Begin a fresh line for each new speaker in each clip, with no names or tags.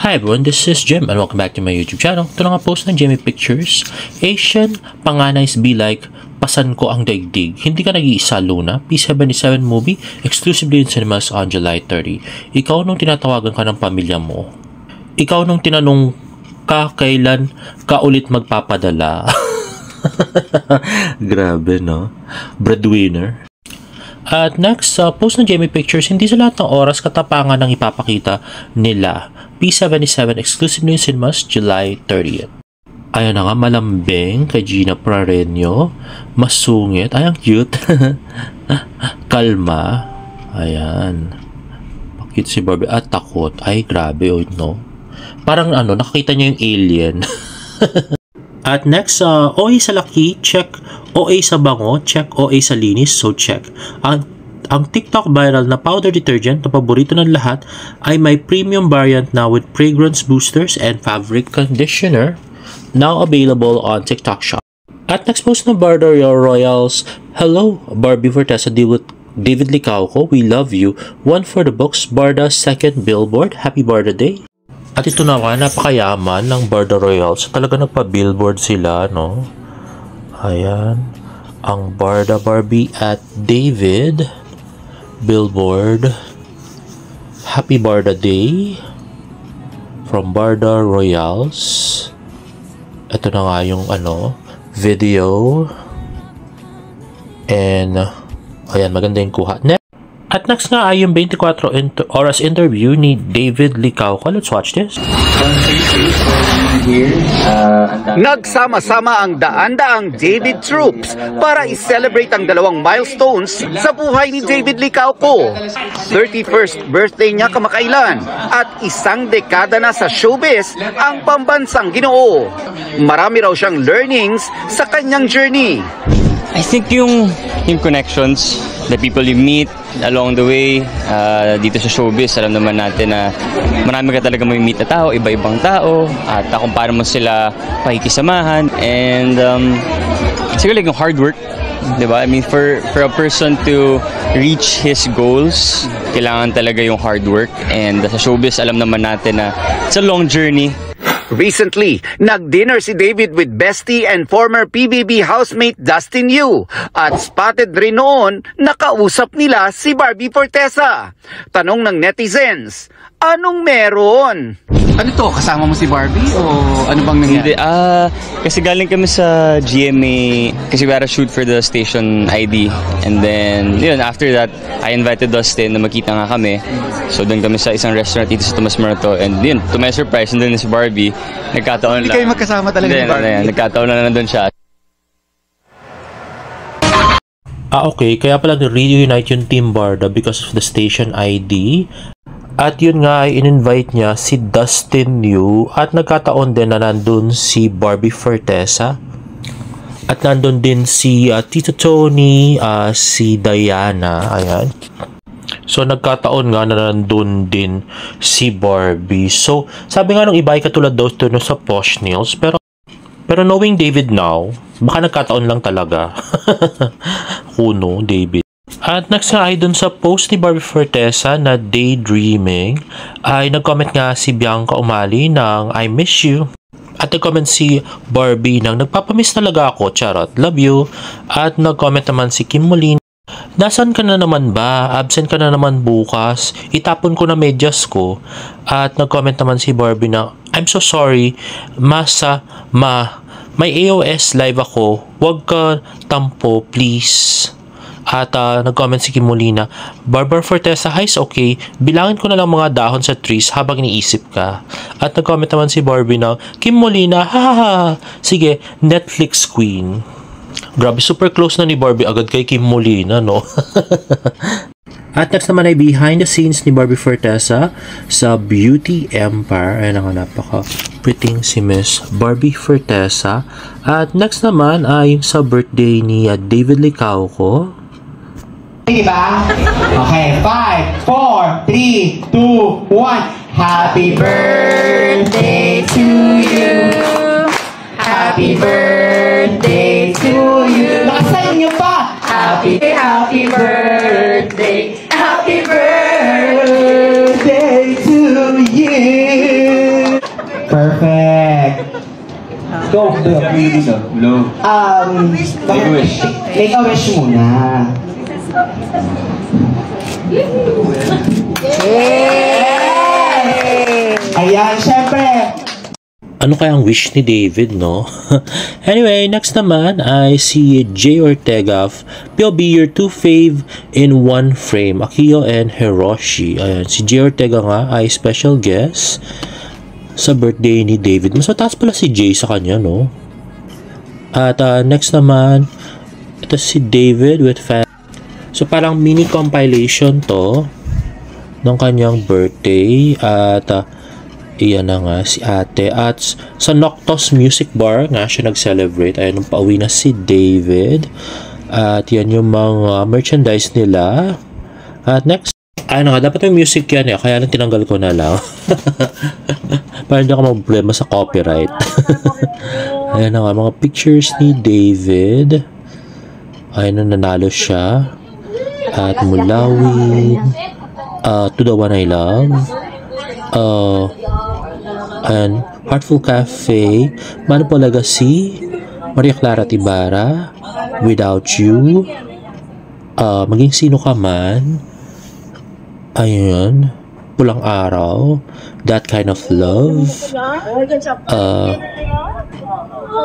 Hi everyone, this is Jim and welcome back to my YouTube channel. Ito na nga post ng Jimmy Pictures. Asian Panganays Be Like, Pasan Ko Ang Daigdig. Hindi ka nag-iisa, Luna. P77 movie, exclusively in cinemas on July 30. Ikaw nung tinatawagan ka ng pamilya mo. Ikaw nung tinanong ka kailan ka ulit magpapadala. Grabe, no? Breadwinner. At next, post ng Jimmy Pictures, hindi sa lahat ng oras katapangan ng ipapakita nila. P77 exclusively in cinemas, July 30th. Ayan na nga, malambing kay Gina Prareño. Masungit. Ay, ang cute. Kalma. Ayan. Cute si Barbie. At takot. Ay, grabe. Oh, no? Parang nakakita niya yung alien. At next, OA sa laki, check. OA sa bango, check. OA sa linis, so check. Ang TikTok viral na powder detergent na paborito ng lahat ay may premium variant na with fragrance boosters and fabric conditioner, now available on TikTok Shop. At next post ng Barda Royals, hello Barbie Fortesa, David Licauco, we love you. One for the books, Barda's second billboard, happy Barda Day. At ito na nga, napakayaman ng Barda Royals, talaga nagpa-billboard sila, no? Ayan, ang Barda Barbie at David billboard, happy Barda Day from Barda Royals. Ito na nga yung video, and ayan, maganda yung kuha. At next nga ay yung 24 oras interview ni David Licauco. Let's watch this.
Nagsama-sama ang daan-daang David troops para i-celebrate ang dalawang milestones sa buhay ni David Licauco. 31st birthday niya kamakailan at isang dekada na sa showbiz ang pambansang Ginoo. Marami raw siyang learnings sa kanyang journey.
I think yung connections, the people you meet along the way, dito sa showbiz, alam naman natin na marami ka talaga may meet na tao, iba-ibang tao, at kung paano mo sila pakikisamahan, and siguro like yung hard work, diba? I mean, for a person to reach his goals, kailangan talaga yung hard work, and sa showbiz, alam naman natin na it's a long journey.
Recently, nag-dinner si David with bestie and former PBB housemate Dustin Yu at spotted rin noon nakausap nila si Barbie Fortesa. Tanong ng netizens, anong meron?
Ano to? Kasama mo si Barbie o ano bang nangyari?
Hindi, kasi galing kami sa GMA kasi we had a shoot for the station ID, and then yun, after that I invited Dustin na magkita nga kami, so doon kami sa isang restaurant dito sa Tomas Morato, and yun, to my surprise, nandun si Barbie. Nagkataon
Hindi
lang.
kayo magkasama talaga ni Barbie?
Nagkataon lang na nandun siya.
Okay, kaya pala reunite yung Team Barda because of the station ID. At yun nga ay in-invite niya si Dustin Yu, at nagkataon din na nandun si Barbie Fortesa. At nandun din si Tito Tony, si Diana, ayan. So nagkataon nga na nandun din si Barbie. So sabi nga nung iba ay katulad daw ito sa Posh Nails, pero knowing David now, baka nagkataon lang talaga. Kuno, David. At next nga ay dun sa post ni Barbie Fortesa na Daydreaming, ay nag-comment nga si Bianca Umali ng I miss you. At nag-comment si Barbie ng nagpapamiss talaga ako, charot, love you. At nag-comment naman si Kim Molina, nasan ka na naman ba? Absent ka na naman bukas. Itapon ko na medyas ko. At nag-comment naman si Barbie na I'm so sorry, may AOS live ako. Huwag ka tampo, please. At nag-comment si Kim Molina, Barbara Fortesa, hi's okay, bilangin ko na lang mga dahon sa trees habang iniisip ka. At nag-comment naman si Barbie na, Kim Molina, hahaha, sige, Netflix queen. Grabe, super close na ni Barbie agad kay Kim Molina, no? At next naman ay behind the scenes ni Barbie Fortesa sa Beauty Empire. Ayan ang napaka-pretty si Miss Barbie Fortesa. At next naman ay yung sa birthday ni David Licauco.
Diba? Okay, 5, 4, 3, 2, 1. Happy birthday to you. Happy birthday to you. Lakasan niyo pa. Happy birthday. Happy birthday to you. Perfect. Go, do it.
Hello.
Make a wish. Make a wish muna. Ayan, syempre.
Ano kayang wish ni David, no? Anyway, next naman ay si Jay Ortega of POB Your Two Fave in One Frame, Akio and Hiroshi. Ayan, si Jay Ortega nga ay special guest sa birthday ni David. Mas mataas pala si Jay sa kanya, no? At next naman, ito si David with fan. So parang mini compilation to ng kanyang birthday. At iyan na nga si ate. At sa Noctos Music Bar nga siya nag-celebrate. Ayan, nung pauwi na si David. At yan yung mga merchandise nila. At next, ayun na nga, dapat may music yan eh. Kaya lang tinanggal ko na lang. Para hindi ako mag-problema sa copyright. Ayan na nga, mga pictures ni David. Ayan na, nanalo siya. At Mulawin. To the One I Love. And Heartful Cafe, Mano Legacy, Maria Clara Tibara, Without You, Maging Sino Ka Man, ayun, Pulang Araw, That Kind of Love,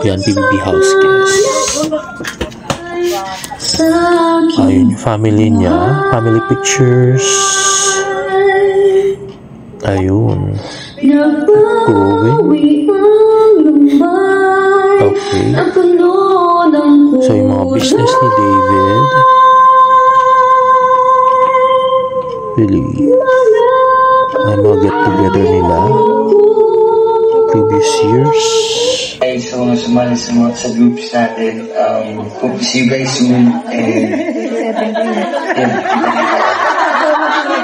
yan, BBB House Guest. Ayun yung family niya, family pictures. Ayun. Growing. Okay. So, yung mga business ni David. Really. Ay, mga get-together nila. Previous years.
Ay, so, sumali sa groups natin. Hope to see you guys soon. And,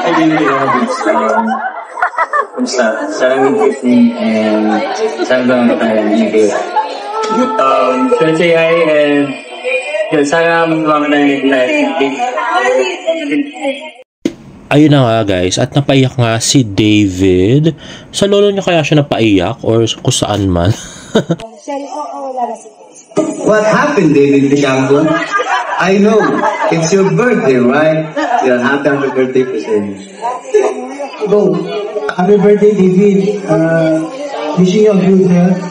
I really love it. Kumusta? Sana mag-listening and sana ba tayo nag-ibig. Should say hi and yun, sana mag-ibig tayo.
Ayun na nga guys, at napaiyak nga si David. Sa lolo niya kaya siya napaiyak or kung saan man.
What happened, David Licampo? I know, it's your birthday, right? Yeah, happy birthday po sa inyo.
Go. Happy birthday, David. Wishing you a good health.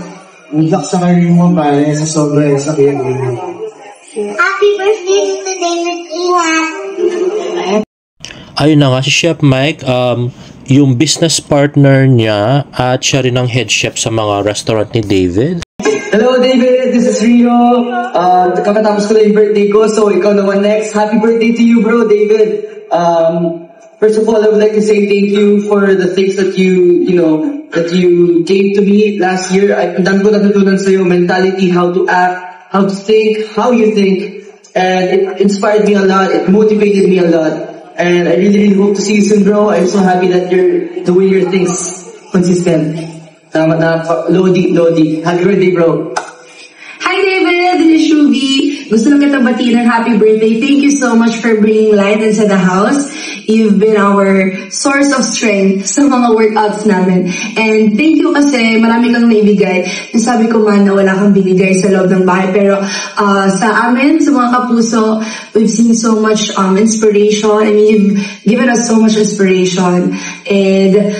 Good luck sa career mo, pare. Sa sobrang sakit.
Happy birthday to David. Ingat.
Ayun na nga, si Chef Mike, yung business partner niya at siya rin ang head chef sa mga restaurant ni David.
Hello, David. This is Rio. Kakatapos ko na yung birthday ko, so ikaw naman next. Happy birthday to you, bro, David. First of all, I would like to say thank you for the things that you gave to me last year. Ang dami ko natutunan sa'yo, mentality, how to act, how to think, how you think. And it inspired me a lot. It motivated me a lot. And I really, really hope to see you soon, bro. I'm so happy that you're doing your things consistent. Tama na, Lodi. Happy birthday, bro.
Hi, David. This is Shubi. Gusto lang kita batiin ng happy birthday. Thank you so much for bringing light into the house. You've been our source of strength sa mga workouts namin. And thank you kasi marami kang naibigay. Nasabi ko man na wala kang binigay sa loob ng bahay. Pero sa amin, sa mga kapuso, we've seen so much inspiration. I mean, you've given us so much inspiration. And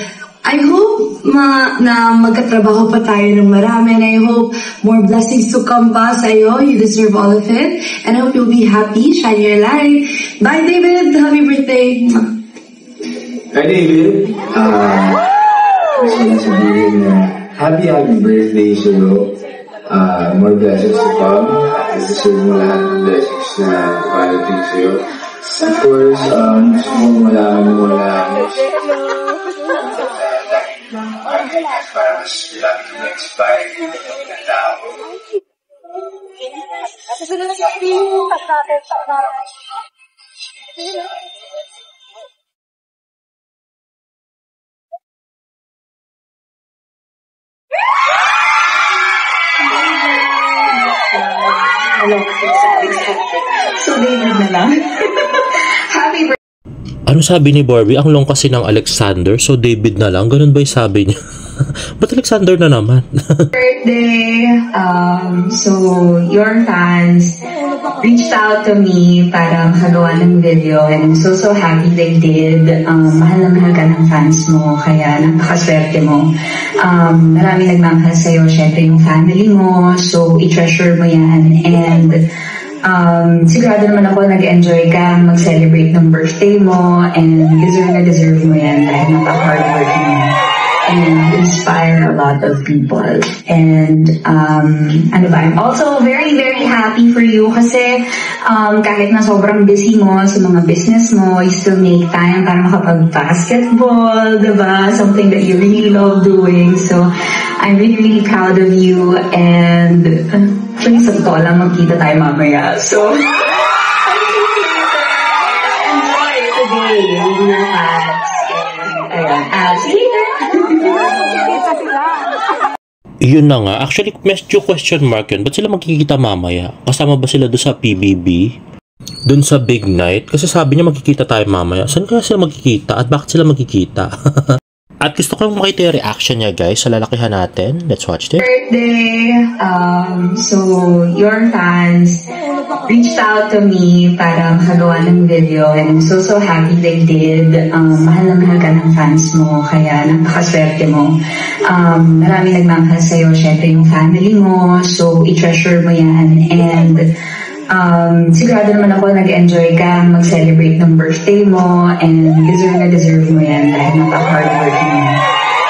I hope na magkatrabaho pa tayo ng marami. And I hope more blessings to come pa sa'yo. You deserve all of it. And I hope you'll be happy. Shine your light. Bye, David. Happy birthday.
Hi, David. Gusto na sabihin na happy birthday sa'yo. More blessings to come. Deserve mo lahat ng blessings na parating sa'yo. Of course, gusto mo malaman mo lang para mas lagi mag-inspire ng tao.
So, David na lang. Happy birthday.
Ano sabi ni Barbie? Ang long kasi ng Alexander, so David na lang. Ganun ba yung sabi niya? Ba't Alexander na naman?
Birthday. So your fans reached out to me para makagawa ng video, and I'm so happy they did. Mahal na mahal ka ng fans mo, kaya napakaswerte mo. Marami nagmamahal sa'yo, syempre yung family mo, so i-treasure mo yan. And sigurado naman ako nag-enjoy ka mag-celebrate ng birthday mo, and deserve mo yan dahil napaka-hardworking mo and inspire a lot of people. And I'm also very happy for you kasi kahit na sobrang busy mo sa mga business mo, you still make time para makapag-basketball, diba? Something that you really love doing. So I'm really proud of you, and actually sa totoo lang magkita tayo mamaya. So enjoy today with your fans. And I'll see you later.
Yun na nga. Actually, medyo question mark yun. Ba't sila magkikita mamaya? Kasama ba sila doon sa PBB? Doon sa big night? Kasi sabi niya magkikita tayo mamaya. Saan kaya sila magkikita? At bakit sila magkikita? At gusto ko yung makita yung reaction niya, guys, sa lalakihan natin. Let's watch this.
Birthday. So your fans reached out to me para makagawa ng video, and I'm so happy they did. Mahal na mahal ka ng fans mo, kaya napakaswerte mo. Marami nagmamahal sa'yo, syempre yung family mo, so i-treasure mo yan. And sigurado naman ako nag-enjoy ka mag-celebrate ng birthday mo, and deserve mo yan dahil napaka-hardworking mo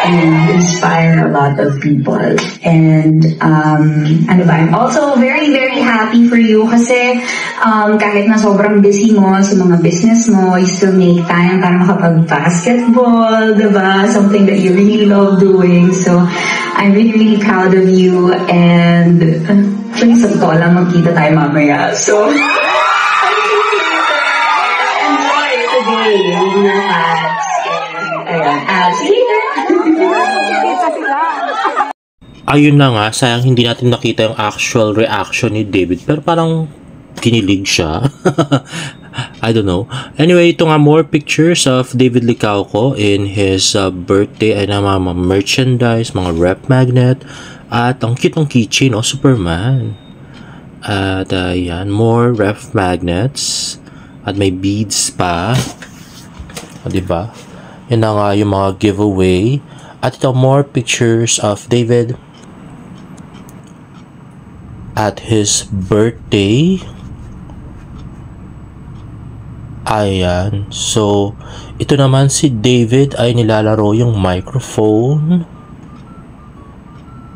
and inspire a lot of people. And I'm also very happy for you kasi kahit na sobrang busy mo sa mga business mo, you still make time para makapag-basketball, diba? Something that you really love doing. So I'm really proud of you, and actually sa totoo lang magkita tayo mamaya. So enjoy today with your fans. And I'll see you later.
Ayun na nga, sayang hindi natin nakita yung actual reaction ni David, pero parang kinilig siya. I don't know. Anyway, ito nga more pictures of David Licauco in his birthday, ay na mga merchandise, mga rep magnet, at ang cute ng keychain, Superman. At yan, more ref magnets, at may beads pa. Diba? Yan na nga yung mga giveaway. At ito more pictures of David at his birthday. Ayan. So, ito naman si David ay nilalaro yung microphone.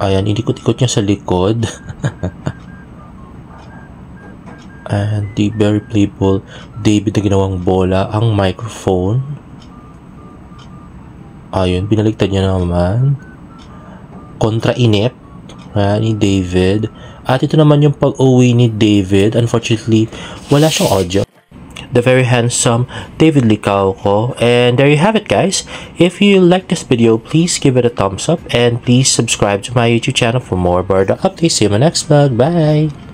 Ayan, inikot-ikot niya sa likod. And the very playful David na ginawang bola ang microphone. Ayun, binaligtad niya naman. Kontra inip ni David. At ito naman yung pag-uwi ni David. Unfortunately, wala siyang audio. The very handsome David Licauco. And there you have it, guys. If you like this video, please give it a thumbs up. And please subscribe to my YouTube channel for more Barda updates. See you in my next vlog. Bye!